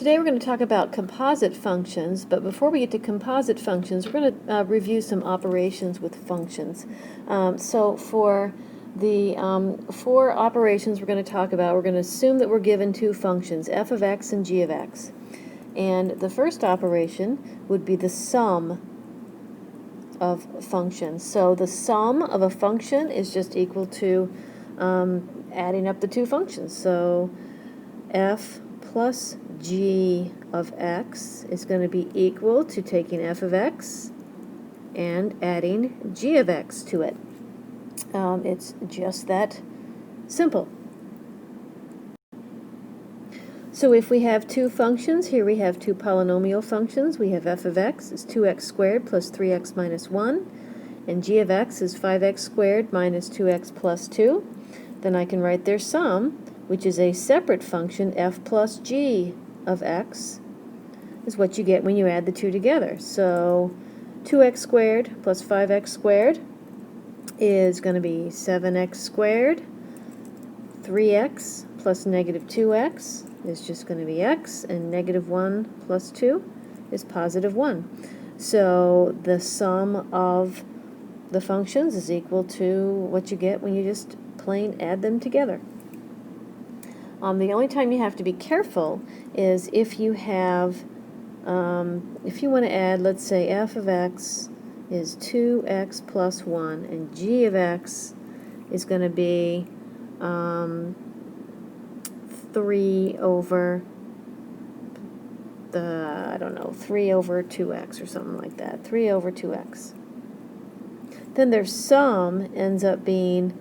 Today we're going to talk about composite functions, but before we get to composite functions, we're going to review some operations with functions. So for the four operations we're going to talk about, we're going to assume that we're given two functions, f of x and g of x. And the first operation would be the sum of functions. So the sum of a function is just equal to adding up the two functions. So f plus g of x is going to be equal to taking f of x and adding g of x to it. It's just that simple. So if we have two functions, here we have two polynomial functions. We have f of x is 2x squared plus 3x minus 1, and g of x is 5x squared minus 2x plus 2. Then I can write their sum, which is a separate function, f plus g of x, is what you get when you add the two together. So 2x squared plus 5x squared is going to be 7x squared. 3x plus negative 2x is just going to be x, and negative 1 plus 2 is positive 1. So the sum of the functions is equal to what you get when you just plain add them together. The only time you have to be careful is if you have, if you want to add, let's say f of x is 2x plus 1, and g of x is going to be 3 over the, I don't know, 3 over 2x or something like that, 3 over 2x. Then their sum ends up being,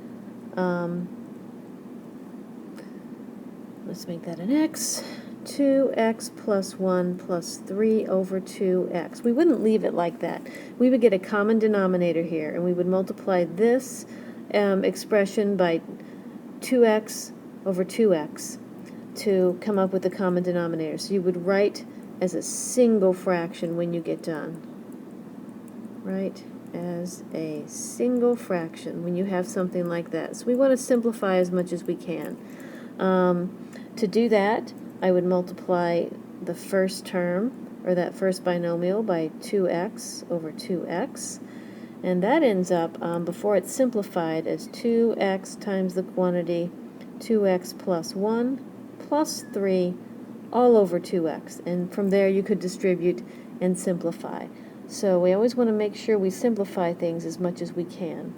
let's make that an x, 2x plus 1 plus 3 over 2x. We wouldn't leave it like that. We would get a common denominator here, and we would multiply this expression by 2x over 2x to come up with the common denominator. So you would write as a single fraction when you get done. Right? As a single fraction when you have something like that. So we want to simplify as much as we can. To do that, I would multiply the first term, or that first binomial, by 2x over 2x, and that ends up, before it's simplified, as 2x times the quantity 2x plus 1 plus 3 all over 2x, and from there you could distribute and simplify. So we always want to make sure we simplify things as much as we can.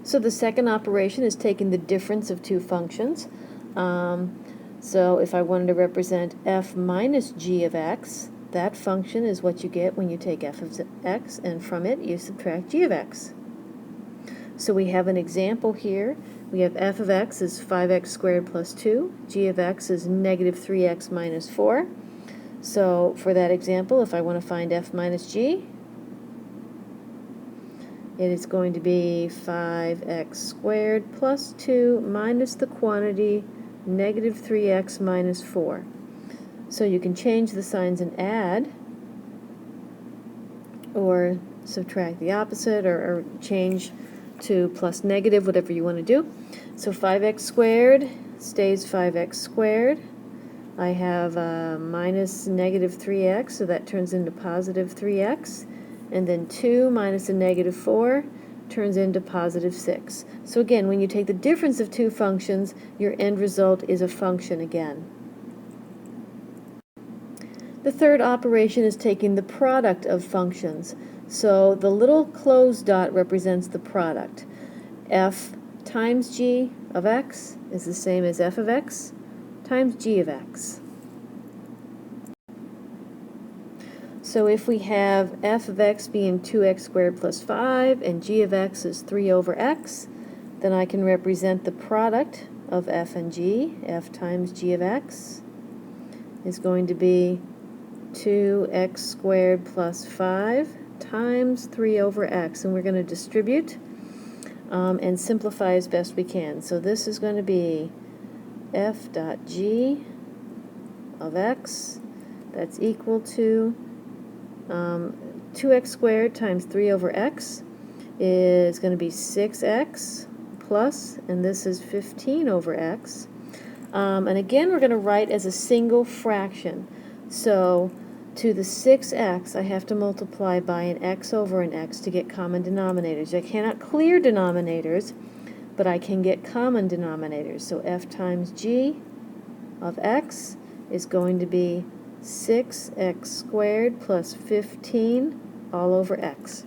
So the second operation is taking the difference of two functions. So if I wanted to represent f minus g of x, that function is what you get when you take f of x, and from it you subtract g of x. So we have an example here. We have f of x is 5x squared plus 2. G of x is negative 3x minus 4. So for that example, if I want to find f minus g, it is going to be 5x squared plus 2 minus the quantity negative 3x minus 4. So you can change the signs and add, or subtract the opposite, or change to plus negative, whatever you want to do. So 5x squared stays 5x squared. I have minus negative 3x, so that turns into positive 3x. And then 2 minus a negative 4 turns into positive 6. So again, when you take the difference of two functions, your end result is a function again. The third operation is taking the product of functions. So the little closed dot represents the product. F times g of x is the same as f of x times g of x. So if we have f of x being 2x squared plus 5 and g of x is 3 over x, then I can represent the product of f and g, f times g of x, is going to be 2x squared plus 5 times 3 over x. And we're going to distribute and simplify as best we can. So this is going to be f dot g of x, that's equal to 2x squared times 3 over x is going to be 6x plus, and this is 15 over x, And again, we're going to write as a single fraction. So to the 6x, I have to multiply by an x over an x to get common denominators. I cannot clear denominators, but I can get common denominators. So f times g of x is going to be 6x squared plus 15 all over x.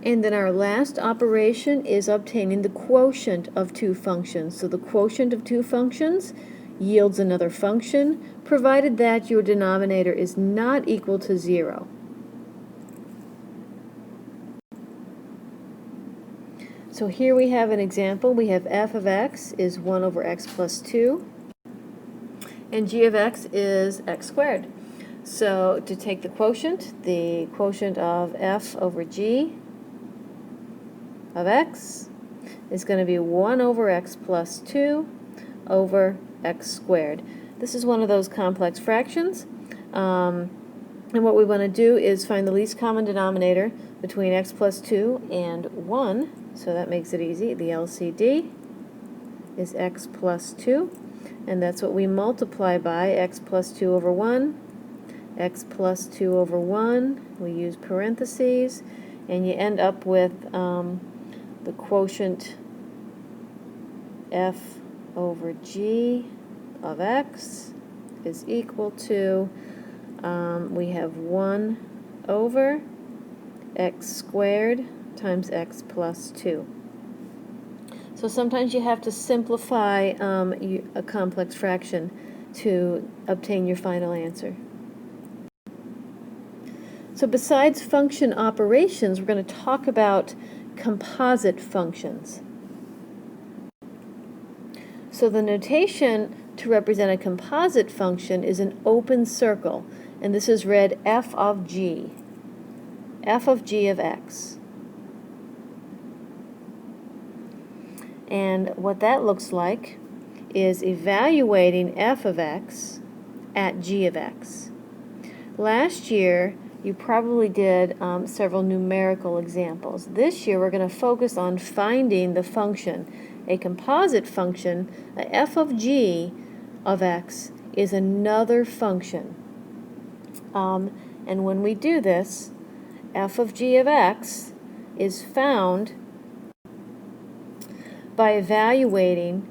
And then our last operation is obtaining the quotient of two functions. So the quotient of two functions yields another function, provided that your denominator is not equal to 0. So here we have an example. We have f of x is 1 over x plus 2, and g of x is x squared. So to take the quotient of f over g of x is going to be 1 over x plus 2 over x squared. This is one of those complex fractions, and what we want to do is find the least common denominator between x plus 2 and 1, so that makes it easy. The LCD is x plus 2, and that's what we multiply by, x plus 2 over 1, x plus 2 over 1, we use parentheses, and you end up with the quotient f over g of x is equal to, we have 1 over x squared times x plus 2. So sometimes you have to simplify a complex fraction to obtain your final answer. So besides function operations, we're going to talk about composite functions. So the notation to represent a composite function is an open circle, and this is read f of g of x. And what that looks like is evaluating f of x at g of x. Last year, you probably did several numerical examples. This year, we're going to focus on finding the function. A composite function, a f of g of x, is another function. And when we do this, f of g of x is found by evaluating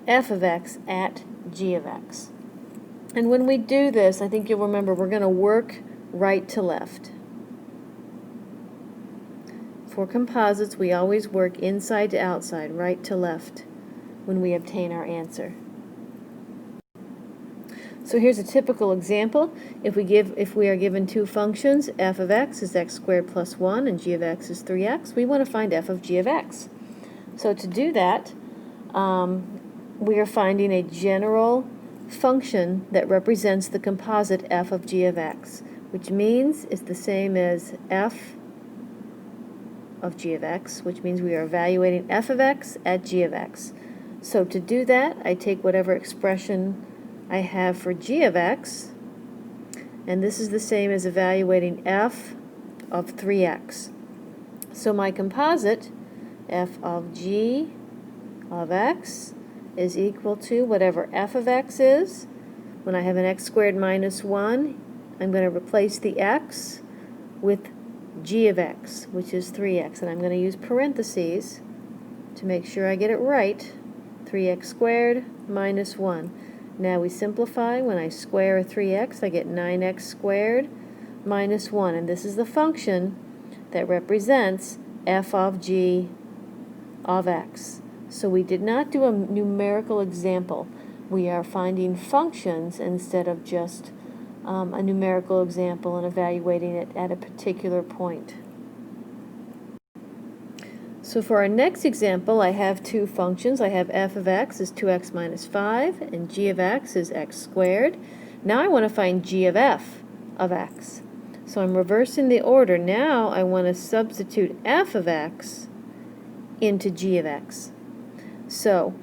f of x at g of x. And when we do this, I think you'll remember we're going to work right to left. For composites, we always work inside to outside, right to left, when we obtain our answer. So here's a typical example. If we are given two functions, f of x is x squared plus 1 and g of x is 3x, we want to find f of g of x. So to do that, we are finding a general function that represents the composite f of g of x, which means it's the same as f of g of x, which means we are evaluating f of x at g of x. So to do that, I take whatever expression I have for g of x, and this is the same as evaluating f of 3x. So my composite, f of g of x, is equal to whatever f of x is. When I have an x squared minus 1, I'm going to replace the x with g of x, which is 3x, and I'm going to use parentheses to make sure I get it right. 3x squared minus 1. Now we simplify. When I square a 3x, I get 9x squared minus 1, and this is the function that represents f of g of x. So we did not do a numerical example. We are finding functions instead of just a numerical example and evaluating it at a particular point. So for our next example, I have two functions. I have f of x is 2x minus 5, and g of x is x squared. Now I want to find g of f of x. So I'm reversing the order. Now I want to substitute f of x into g of x. So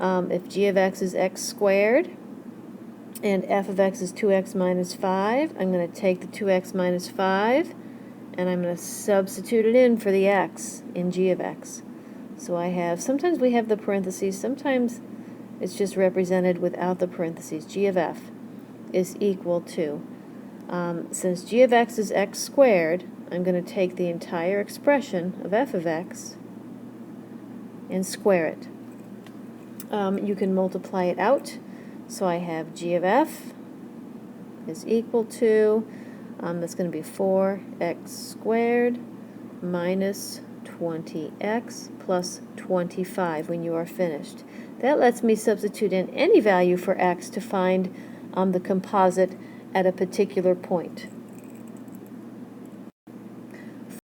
if g of x is x squared and f of x is 2x minus 5, I'm going to take the 2x minus 5 and I'm going to substitute it in for the x in g of x. So I have, sometimes we have the parentheses, sometimes it's just represented without the parentheses. G of f is equal to, since g of x is x squared, I'm going to take the entire expression of f of x and square it. You can multiply it out, so I have g of f is equal to, that's going to be 4x squared minus 20x plus 25 when you are finished. That lets me substitute in any value for x to find the composite at a particular point.